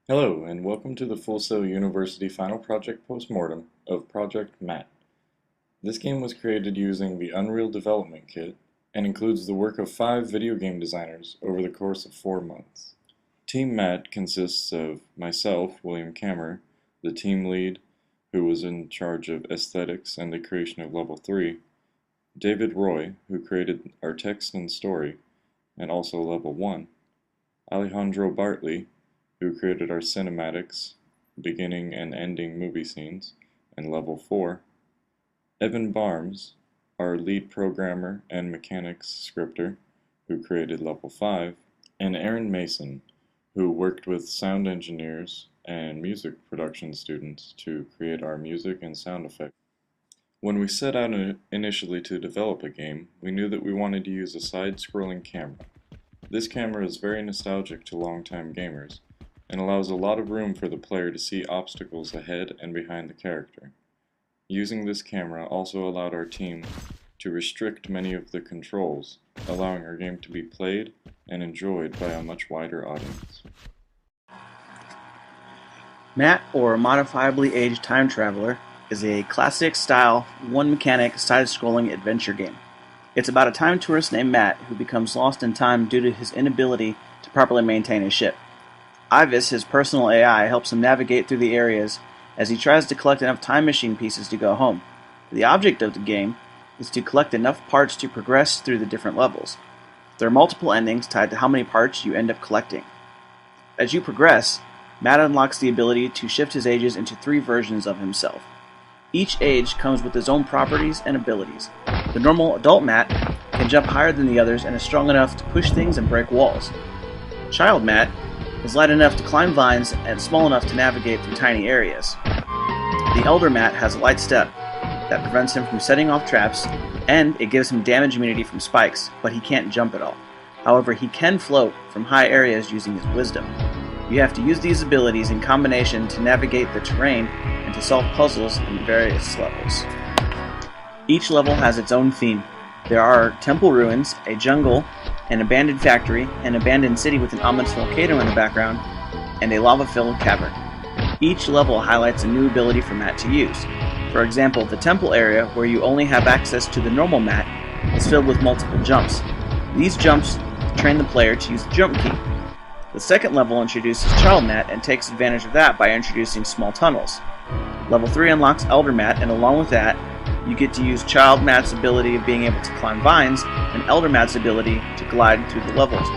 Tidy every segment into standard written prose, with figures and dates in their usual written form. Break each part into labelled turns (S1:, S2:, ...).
S1: Hello, and welcome to the Full Sail University Final Project Postmortem of Project MAT. This game was created using the Unreal Development Kit and includes the work of 5 video game designers over the course of 4 months. Team MAT consists of myself, William Kammer, the team lead, who was in charge of aesthetics and the creation of Level 3, David Roy, who created our text and story, and also Level 1, Alejandro Bartley, who created our cinematics, beginning and ending movie scenes, and Level 4, Evan Barnes, our lead programmer and mechanics scripter, who created Level 5, and Aaron Mason, who worked with sound engineers and music production students to create our music and sound effects. When we set out initially to develop a game, we knew that we wanted to use a side-scrolling camera. This camera is very nostalgic to longtime gamers, and allows a lot of room for the player to see obstacles ahead and behind the character. Using this camera also allowed our team to restrict many of the controls, allowing our game to be played and enjoyed by a much wider audience.
S2: Matt, or Modifiably Aged Time Traveler, is a classic-style, one-mechanic, side-scrolling adventure game. It's about a time tourist named Matt who becomes lost in time due to his inability to properly maintain his ship. Ivis, his personal AI, helps him navigate through the areas as he tries to collect enough time machine pieces to go home. The object of the game is to collect enough parts to progress through the different levels. There are multiple endings tied to how many parts you end up collecting. As you progress, Matt unlocks the ability to shift his ages into 3 versions of himself. Each age comes with its own properties and abilities. The normal adult Matt can jump higher than the others and is strong enough to push things and break walls. Child Matt is light enough to climb vines and small enough to navigate through tiny areas. The Elder Matt has a light step that prevents him from setting off traps, and it gives him damage immunity from spikes, but he can't jump at all. However, he can float from high areas using his wisdom. You have to use these abilities in combination to navigate the terrain and to solve puzzles in various levels. Each level has its own theme. There are temple ruins, a jungle, an abandoned factory, an abandoned city with an ominous volcano in the background, and a lava-filled cavern. Each level highlights a new ability for Matt to use. For example, the temple area, where you only have access to the normal Matt, is filled with multiple jumps. These jumps train the player to use the jump key. The second level introduces Child Matt and takes advantage of that by introducing small tunnels. Level 3 unlocks Elder Matt, and along with that, you get to use Child Matt's ability of being able to climb vines, and Elder Matt's ability to glide through the levels.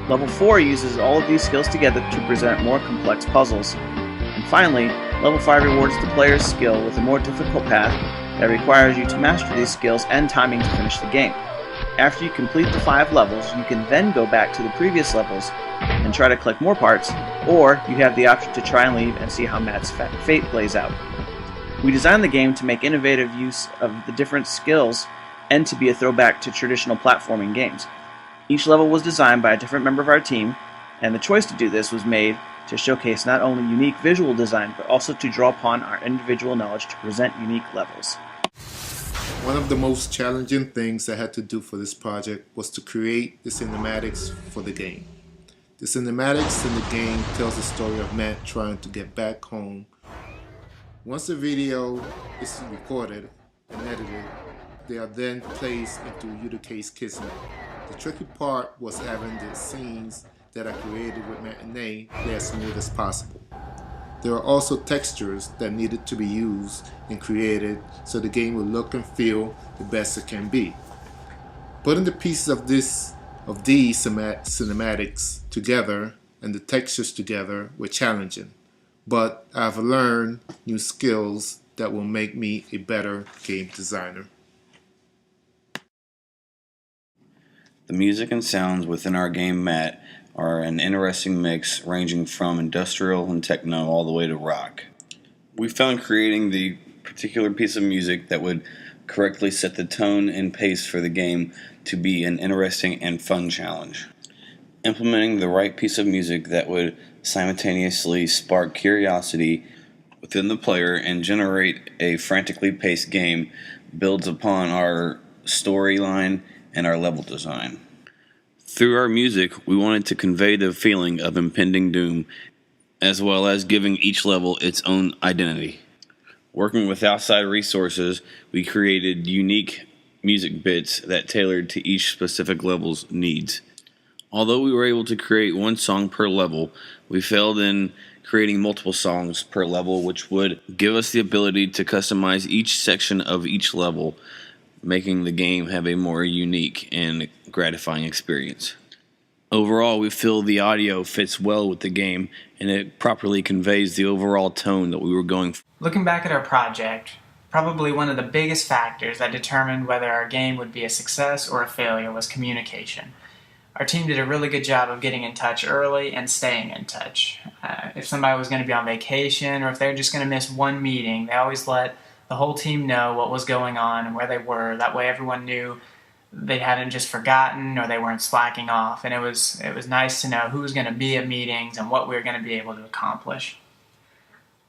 S2: Level 4 uses all of these skills together to present more complex puzzles. And finally, Level 5 rewards the player's skill with a more difficult path that requires you to master these skills and timing to finish the game. After you complete the 5 levels, you can then go back to the previous levels and try to collect more parts, or you have the option to try and leave and see how Matt's fate plays out. We designed the game to make innovative use of the different skills and to be a throwback to traditional platforming games. Each level was designed by a different member of our team, and the choice to do this was made to showcase not only unique visual design, but also to draw upon our individual knowledge to present unique levels.
S3: One of the most challenging things I had to do for this project was to create the cinematics for the game. The cinematics in the game tells the story of Matt trying to get back home. Once the video is recorded and edited, they are then placed into Udica's Kismet. The tricky part was having the scenes that I created with Matt and Nay play as smooth as possible. There are also textures that needed to be used and created so the game will look and feel the best it can be. Putting the pieces of these cinematics together and the textures together were challenging, but I've learned new skills that will make me a better game designer.
S4: The music and sounds within our game Matt are an interesting mix ranging from industrial and techno all the way to rock. We found creating the particular piece of music that would correctly set the tone and pace for the game to be an interesting and fun challenge. Implementing the right piece of music that would simultaneously spark curiosity within the player and generate a frantically paced game builds upon our storyline and our level design. Through our music, we wanted to convey the feeling of impending doom as well as giving each level its own identity. Working with outside resources, we created unique music bits that tailored to each specific level's needs. Although we were able to create one song per level, we failed in creating multiple songs per level, which would give us the ability to customize each section of each level, making the game have a more unique and gratifying experience. Overall, we feel the audio fits well with the game, and it properly conveys the overall tone that we were going for.
S5: Looking back at our project, probably one of the biggest factors that determined whether our game would be a success or a failure was communication. Our team did a really good job of getting in touch early and staying in touch. If somebody was going to be on vacation or if they were just going to miss one meeting, they always let the whole team know what was going on and where they were. That way everyone knew they hadn't just forgotten or they weren't slacking off. And it was nice to know who was going to be at meetings and what we were going to be able to accomplish.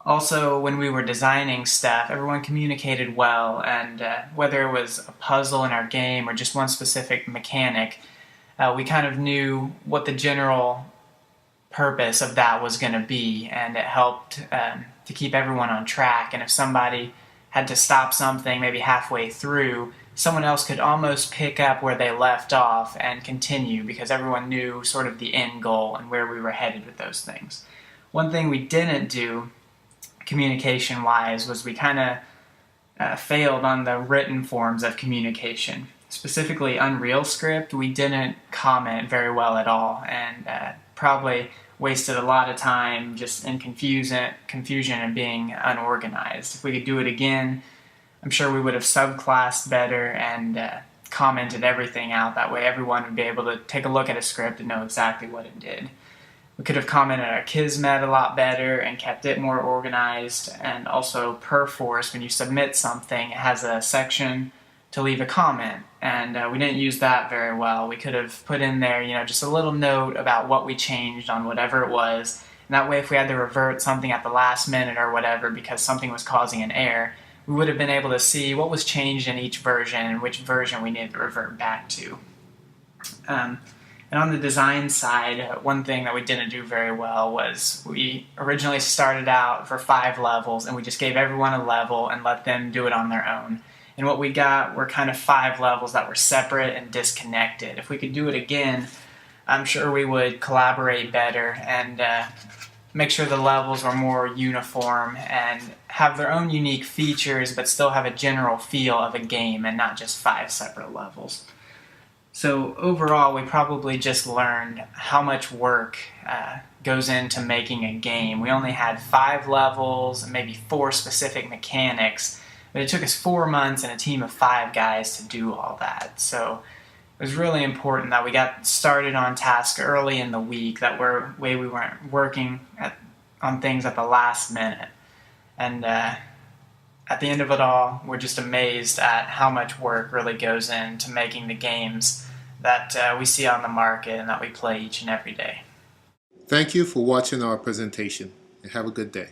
S5: Also, when we were designing stuff, everyone communicated well, and whether it was a puzzle in our game or just one specific mechanic, we kind of knew what the general purpose of that was going to be, and it helped to keep everyone on track. And if somebody had to stop something maybe halfway through, someone else could almost pick up where they left off and continue, because everyone knew sort of the end goal and where we were headed with those things. One thing we didn't do communication-wise was we kind of failed on the written forms of communication. Specifically Unreal script, we didn't comment very well at all, and probably wasted a lot of time just in confusion and being unorganized. If we could do it again, I'm sure we would have subclassed better and commented everything out. That way everyone would be able to take a look at a script and know exactly what it did. We could have commented our Kismet a lot better and kept it more organized. And also Perforce, when you submit something, it has a section to leave a comment, and we didn't use that very well. We could have put in there, just a little note about what we changed on whatever it was, and that way if we had to revert something at the last minute or whatever because something was causing an error, we would have been able to see what was changed in each version and which version we needed to revert back to. And on the design side, one thing that we didn't do very well was we originally started out for 5 levels, and we just gave everyone a level and let them do it on their own. And what we got were kind of 5 levels that were separate and disconnected. If we could do it again, I'm sure we would collaborate better and make sure the levels were more uniform and have their own unique features, but still have a general feel of a game and not just 5 separate levels. So overall, we probably just learned how much work goes into making a game. We only had 5 levels and maybe 4 specific mechanics, but it took us 4 months and a team of 5 guys to do all that. So it was really important that we got started on task early in the week, that way we weren't working on things at the last minute. And at the end of it all, we're just amazed at how much work really goes into making the games that we see on the market and that we play each and every day.
S3: Thank you for watching our presentation, and have a good day.